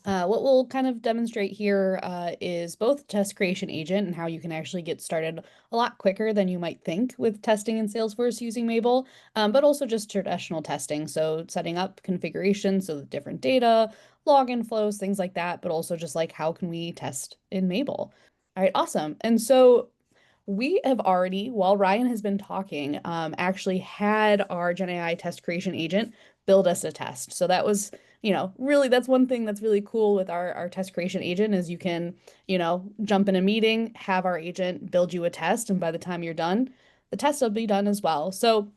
What we'll kind of demonstrate here is both test creation agent and how you can actually get started a lot quicker than you might think with testing in Salesforce using mabl, but also just traditional testing. So setting up configurations, so the different data, login flows, things like that, but also just like how can we test in mabl. All right, awesome. And so we have already, while Ryan has been talking, actually had our Gen AI test creation agent build us a test. So that was, really that's one thing that's really cool with our test creation agent is you can, jump in a meeting, have our agent build you a test, and by the time you're done, the test will be done as well. So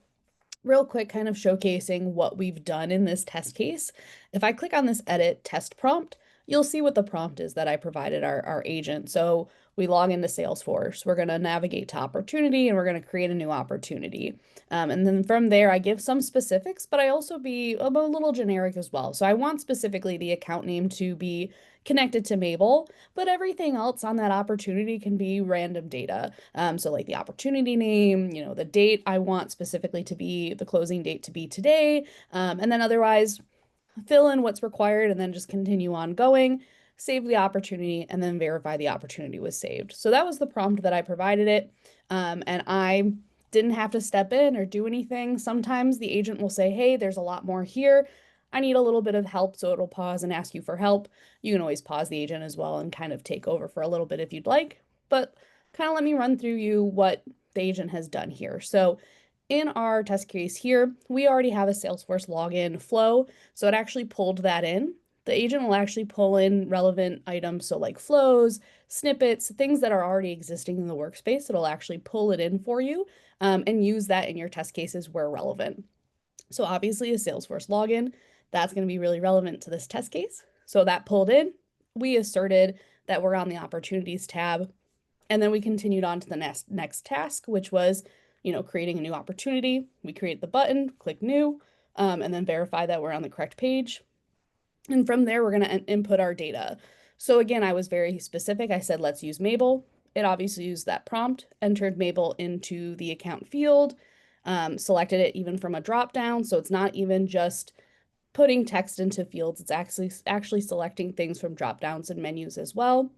real quick, kind of showcasing what we've done in this test case. If I click on this edit test prompt, you'll see what the prompt is that I provided our agent. So we log into Salesforce. We're going to navigate to opportunity and we're going to create a new opportunity. And then from there, I give some specifics, but I also be a little generic as well. So I want specifically the account name to be connected to mabl, but everything else on that opportunity can be random data. So like the opportunity name, the date I want specifically to be the closing date to be today, and then otherwise fill in what's required and then just continue on going, save the opportunity, and then verify the opportunity was saved. So that was the prompt that I provided it. And I didn't have to step in or do anything. Sometimes the agent will say, hey, there's a lot more here. I need a little bit of help, so it'll pause and ask you for help. You can always pause the agent as well and kind of take over for a little bit if you'd like. But kind of let me run through you what the agent has done here. So in our test case here, we already have a Salesforce login flow, so it actually pulled that in. The agent will actually pull in relevant items, so like flows, snippets, things that are already existing in the workspace. It'll actually pull it in for you and use that in your test cases where relevant. So obviously a Salesforce login, that's going to be really relevant to this test case. So that pulled in, we asserted that we're on the opportunities tab, and then we continued on to the next task, which was, creating a new opportunity. We create the button, click new, and then verify that we're on the correct page. And from there, we're going to input our data. So again, I was very specific. I said, let's use mabl. It obviously used that prompt, entered mabl into the account field, selected it even from a drop down. So it's not even just putting text into fields. It's actually selecting things from drop downs and menus as well.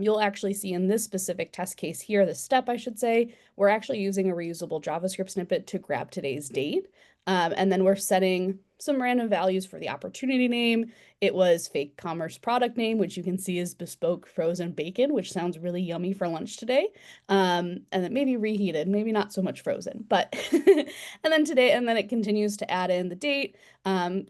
You'll actually see in this specific test case here, the step I should say, we're actually using a reusable JavaScript snippet to grab today's date. And then we're setting some random values for the opportunity name. It was fake commerce product name, which you can see is bespoke frozen bacon, which sounds really yummy for lunch today. And then maybe reheated, maybe not so much frozen, but and then it continues to add in the date,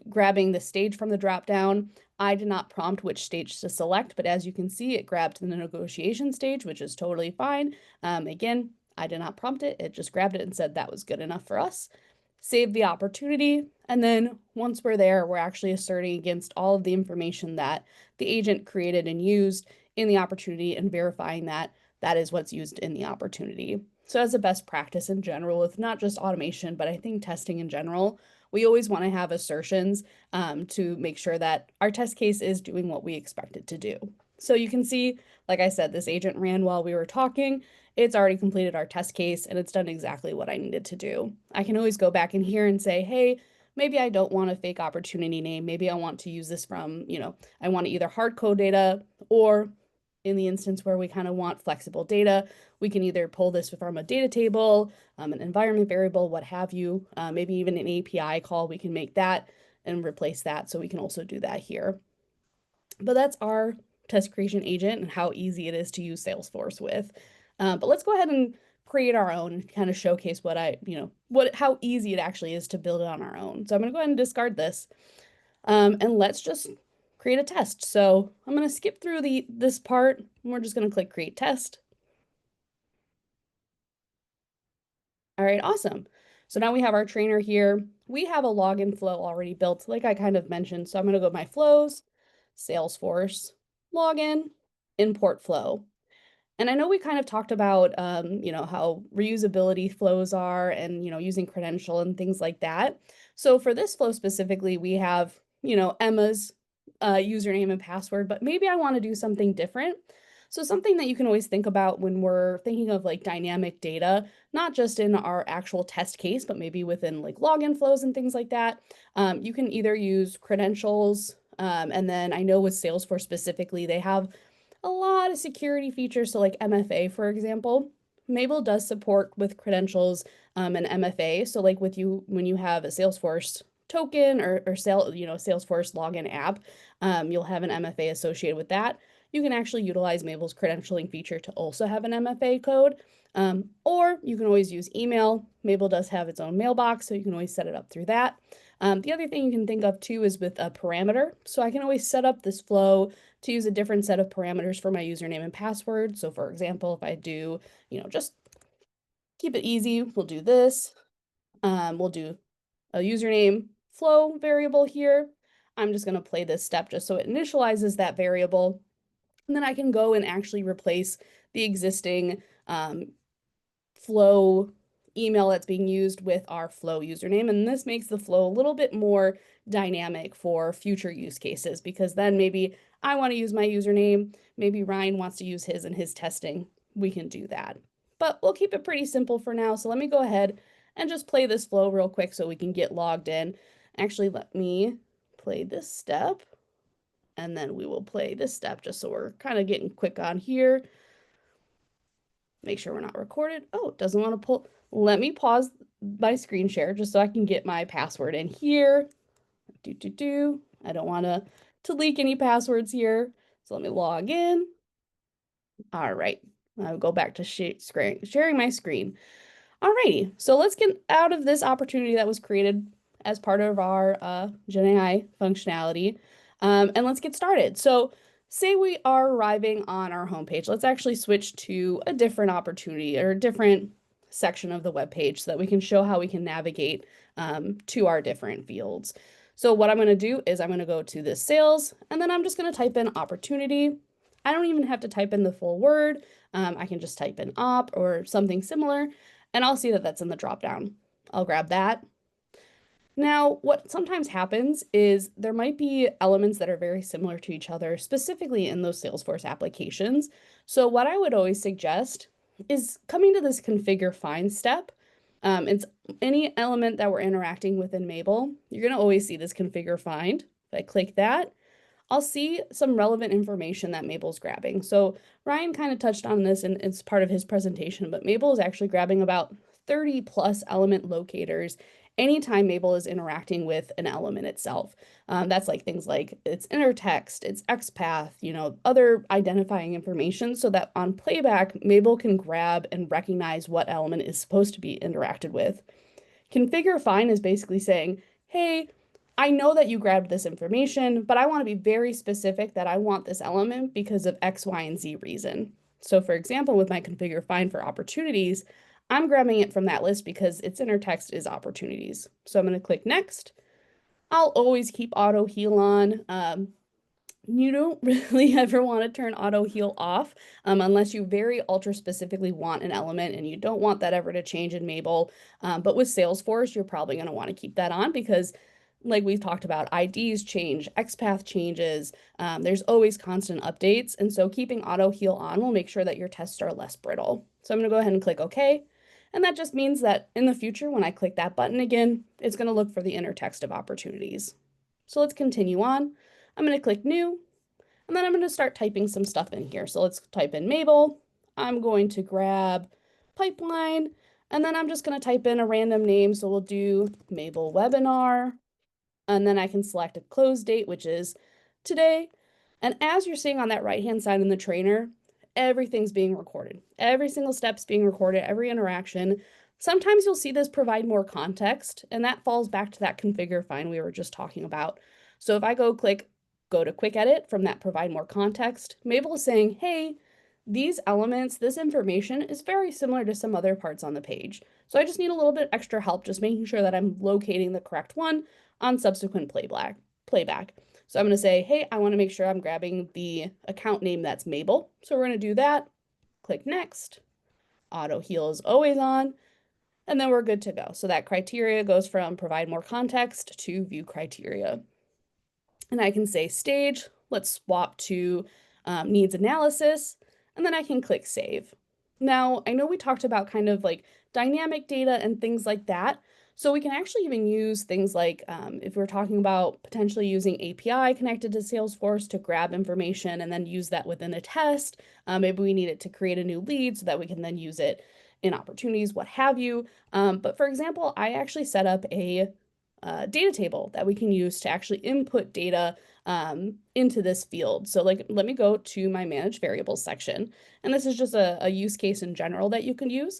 grabbing the stage from the drop down. I did not prompt which stage to select, but as you can see, it grabbed the negotiation stage, which is totally fine. Again, I did not prompt it. It just grabbed it and said that was good enough for us. Save the opportunity. And then once we're there, we're actually asserting against all of the information that the agent created and used in the opportunity and verifying that that is what's used in the opportunity. So as a best practice in general, with not just automation, but I think testing in general, we always want to have assertions to make sure that our test case is doing what we expect it to do. So you can see, like I said, this agent ran while we were talking. It's already completed our test case and it's done exactly what I needed to do. I can always go back in here and say, hey, maybe I don't want a fake opportunity name. Maybe I want to use this from, I want to either hard code data or in the instance where we kind of want flexible data, we can either pull this from a data table, an environment variable, what have you, maybe even an API call, we can make that and replace that. So we can also do that here. But that's our test creation agent and how easy it is to use Salesforce with. But let's go ahead and create our own and kind of showcase how easy it actually is to build it on our own. So I'm going to go ahead and discard this. And let's just create a test. So I'm going to skip through this part. And we're just going to click create test. All right, awesome. So now we have our trainer here. We have a login flow already built, like I kind of mentioned. So I'm going to go to my flows, Salesforce, login, import flow. And I know we kind of talked about, how reusability flows are and, using credential and things like that. So for this flow specifically, we have, Emma's username and password, but maybe I want to do something different. So something that you can always think about when we're thinking of like dynamic data, not just in our actual test case, but maybe within like login flows and things like that. You can either use credentials And then I know with Salesforce specifically, they have a lot of security features. So like MFA, for example, mabl does support with credentials and MFA. So like with you, when you have a Salesforce token or Salesforce login app, you'll have an MFA associated with that. You can actually utilize mabl's credentialing feature to also have an MFA code. Or you can always use email. Mabl does have its own mailbox, so you can always set it up through that. The other thing you can think of too is with a parameter. So I can always set up this flow to use a different set of parameters for my username and password. So for example, if I do, just keep it easy, we'll do this. We'll do a username flow variable here. I'm just going to play this step just so it initializes that variable. And then I can go and actually replace the existing flow email that's being used with our flow username. And this makes the flow a little bit more dynamic for future use cases, because then maybe I want to use my username, maybe Ryan wants to use his in his testing. We can do that. But we'll keep it pretty simple for now. So let me go ahead and just play this flow real quick so we can get logged in. Actually, let me play this step, and then we will play this step just so we're kind of getting quick on here. Make sure we're not recorded. Oh, it doesn't want to pull. Let me pause my screen share just so I can get my password in here. I don't want to leak any passwords here. So let me log in. All right. I'll go back to sharing my screen. Alrighty, so let's get out of this opportunity that was created as part of our Gen AI functionality, and let's get started. So say we are arriving on our homepage. Let's actually switch to a different opportunity or a different section of the web page so that we can show how we can navigate to our different fields. So what I'm going to do is I'm going to go to this sales, and then I'm just going to type in opportunity. I don't even have to type in the full word. I can just type in op or something similar, and I'll see that that's in the dropdown. I'll grab that. Now, what sometimes happens is there might be elements that are very similar to each other, specifically in those Salesforce applications. So what I would always suggest is coming to this configure find step. It's any element that we're interacting with in Mabl. You're going to always see this configure find. If I click that, I'll see some relevant information that Mabl's grabbing. So Ryan kind of touched on this and it's part of his presentation, but Mabl is actually grabbing about 30 plus element locators anytime Mabl is interacting with an element itself. That's like things like its inner text, its XPath, other identifying information so that on playback, Mabl can grab and recognize what element is supposed to be interacted with. Configure find is basically saying, hey, I know that you grabbed this information, but I want to be very specific that I want this element because of X, Y, and Z reason. So for example, with my configure find for opportunities, I'm grabbing it from that list because its inner text is opportunities. So I'm going to click next. I'll always keep auto heal on. You don't really ever want to turn auto heal off unless you very ultra specifically want an element and you don't want that ever to change in Mabl. But with Salesforce, you're probably going to want to keep that on because like we've talked about, IDs change, XPath changes, there's always constant updates. And so keeping auto heal on will make sure that your tests are less brittle. So I'm going to go ahead and click OK. And that just means that in the future, when I click that button again, it's going to look for the inner text of opportunities. So let's continue on. I'm going to click new, and then I'm going to start typing some stuff in here. So let's type in Mabl. I'm going to grab pipeline, and then I'm just going to type in a random name. So we'll do Mabl webinar, and then I can select a close date, which is today. And as you're seeing on that right-hand side in the trainer, everything's being recorded. Every single step's being recorded, every interaction. Sometimes you'll see this provide more context, and that falls back to that configure find we were just talking about. So if I go to quick edit from that provide more context, Mabl is saying, hey, these elements, this information is very similar to some other parts on the page. So I just need a little bit extra help just making sure that I'm locating the correct one on subsequent playback. So I'm going to say, hey, I want to make sure I'm grabbing the account name that's Mabl. So we're going to do that. Click next. Auto heal is always on. And then we're good to go. So that criteria goes from provide more context to view criteria. And I can say stage. Let's swap to needs analysis. And then I can click save. Now, I know we talked about kind of like dynamic data and things like that. So we can actually even use things like if we're talking about potentially using API connected to Salesforce to grab information and then use that within a test. Maybe we need it to create a new lead so that we can then use it in opportunities, what have you. But for example, I actually set up a data table that we can use to actually input data into this field. So like, let me go to my manage variables section. And this is just a use case in general that you can use.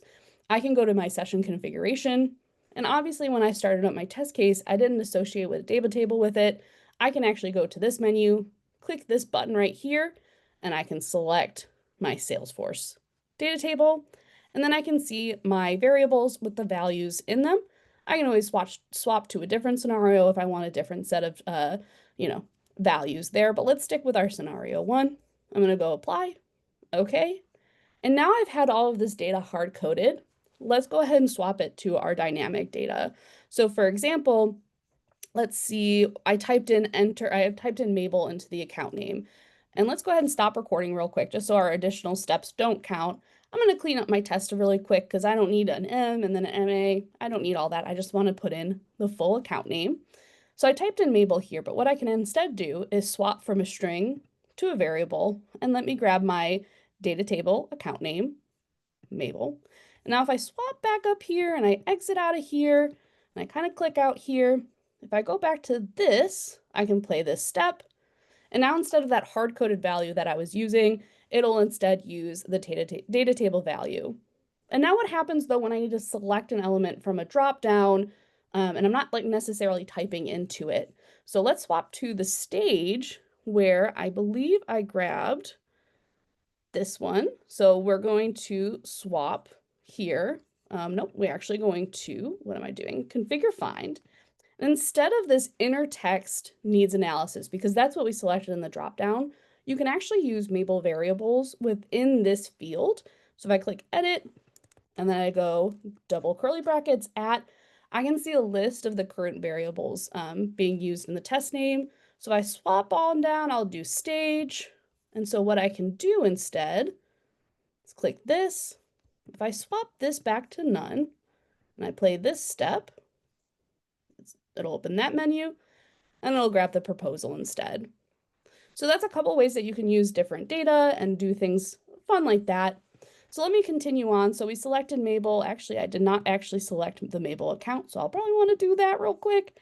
I can go to my session configuration. And obviously when I started up my test case, I didn't associate with a data table with it. I can actually go to this menu, click this button right here, and I can select my Salesforce data table. And then I can see my variables with the values in them. I can always swap to a different scenario if I want a different set of values there, but let's stick with our scenario one. I'm going to go apply. Okay. And now I've had all of this data hard coded. Let's go ahead and swap it to our dynamic data. So for example, let's see, I have typed in mabl into the account name. And let's go ahead and stop recording real quick just so our additional steps don't count. I'm going to clean up my test really quick because I don't need an M and then an MA. I don't need all that. I just want to put in the full account name. So I typed in mabl here, but what I can instead do is swap from a string to a variable, and let me grab my data table account name, mabl. And now if I swap back up here and I exit out of here, and I kind of click out here, if I go back to this, I can play this step. And now instead of that hard-coded value that I was using, it'll instead use the data table value. And now what happens though when I need to select an element from a drop-down, and I'm not like necessarily typing into it. So let's swap to the stage where I believe I grabbed this one. So we're going to swap here. Nope, we're actually going to, what am I doing? Configure find. Instead of this inner text needs analysis, because that's what we selected in the dropdown, you can actually use mabl variables within this field. So if I click edit and then I go double curly brackets at, I can see a list of the current variables being used in the test name. So if I swap on down, I'll do stage. And so what I can do instead is click this. If I swap this back to none and I play this step, it'll open that menu and it'll grab the proposal instead. So that's a couple ways that you can use different data and do things fun like that. So let me continue on. So we selected mabl. Actually, I did not actually select the mabl account, so I'll probably want to do that real quick.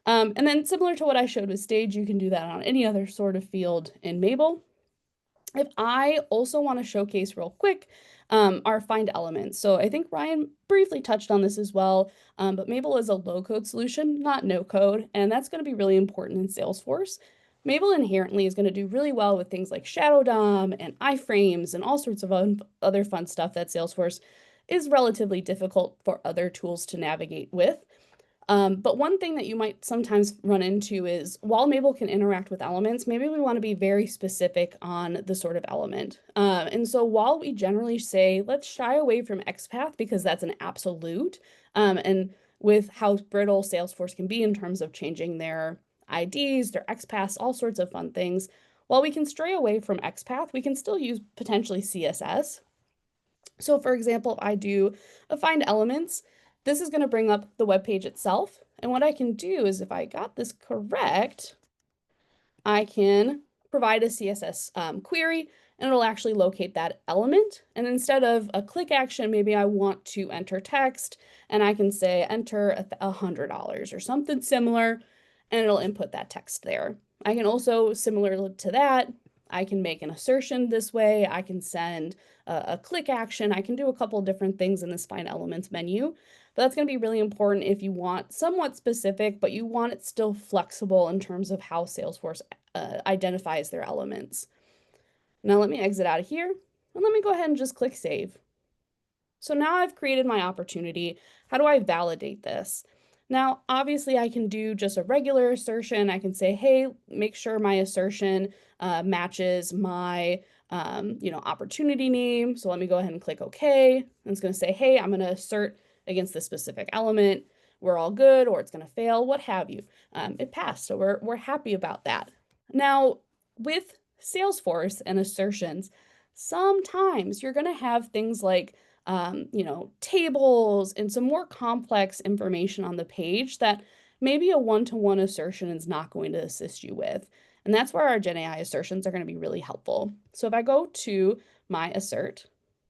And then similar to what I showed with stage, you can do that on any other sort of field in mabl. If I also want to showcase real quick our find elements. So I think Ryan briefly touched on this as well, but mabl is a low-code solution, not no-code, and that's going to be really important in Salesforce. mabl inherently is going to do really well with things like shadow DOM and iframes and all sorts of other fun stuff that Salesforce is relatively difficult for other tools to navigate with. But one thing that you might sometimes run into is while mabl can interact with elements, maybe we want to be very specific on the sort of element. And so while we generally say, let's shy away from XPath because that's an absolute, and with how brittle Salesforce can be in terms of changing their IDs, their XPaths, all sorts of fun things, while we can stray away from XPath, we can still use potentially CSS. So for example, if I do a find elements, this is going to bring up the web page itself. And what I can do is if I got this correct, I can provide a CSS query and it'll actually locate that element. And instead of a click action, maybe I want to enter text and I can say enter $100 or something similar, and it'll input that text there. I can also, similar to that, I can make an assertion this way. I can send a click action. I can do a couple different things in this find elements menu. But that's going to be really important if you want somewhat specific, but you want it still flexible in terms of how Salesforce identifies their elements. Now let me exit out of here and let me go ahead and just click save. So now I've created my opportunity. How do I validate this? Now, obviously I can do just a regular assertion. I can say, hey, make sure my assertion matches my opportunity name. So let me go ahead and click OK. And it's going to say, hey, I'm going to assert against this specific element. We're all good, or it's going to fail, what have you. It passed, so we're happy about that. Now, with Salesforce and assertions, sometimes you're going to have things like tables and some more complex information on the page that maybe a one-to-one assertion is not going to assist you with. And that's where our Gen AI assertions are going to be really helpful. So if I go to my assert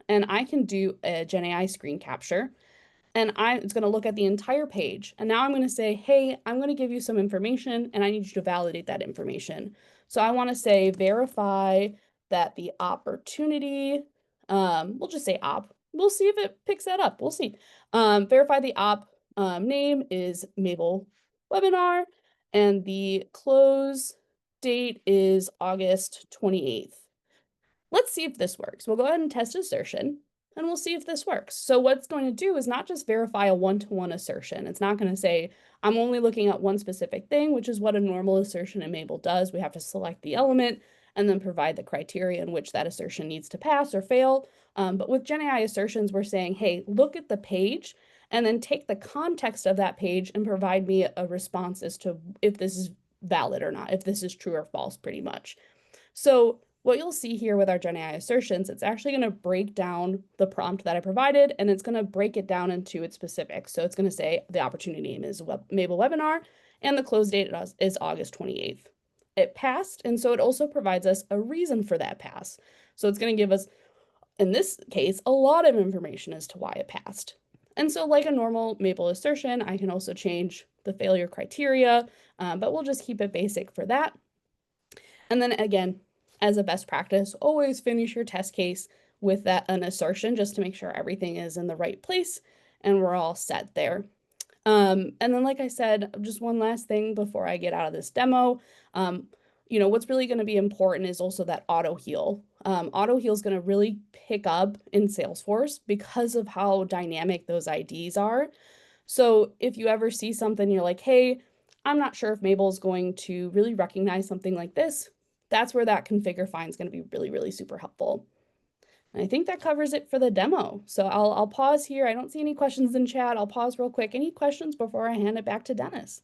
and I can do a Gen AI screen capture, and it's going to look at the entire page. And now I'm going to say, hey, I'm going to give you some information and I need you to validate that information. So I want to say verify that the opportunity, we'll just say op. We'll see if it picks that up. We'll see. Verify the op name is mabl webinar and the close date is August 28th. Let's see if this works. We'll go ahead and test assertion and we'll see if this works. So what it's going to do is not just verify a one-to-one assertion. It's not going to say, I'm only looking at one specific thing, which is what a normal assertion in mabl does. We have to select the element and then provide the criteria in which that assertion needs to pass or fail. But with Gen AI assertions, we're saying, hey, look at the page and then take the context of that page and provide me a response as to if this is valid or not, if this is true or false, pretty much. So what you'll see here with our Gen AI assertions, it's actually going to break down the prompt that I provided, and it's going to break it down into its specifics. So it's going to say the opportunity name is mabl webinar, and the close date is August 28th. It passed, and so it also provides us a reason for that pass. So it's going to give us, in this case, a lot of information as to why it passed. And so like a normal mabl assertion, I can also change the failure criteria, but we'll just keep it basic for that. And then again, as a best practice, always finish your test case with an assertion just to make sure everything is in the right place and we're all set there. And then, like I said, just one last thing before I get out of this demo. What's really going to be important is also that auto heal. Auto heal is going to really pick up in Salesforce because of how dynamic those IDs are. So if you ever see something, you're like, hey, I'm not sure if mabl is going to really recognize something like this, that's where that configure find is going to be really, really super helpful. And I think that covers it for the demo. So I'll pause here. I don't see any questions in chat. I'll pause real quick. Any questions before I hand it back to Dennis?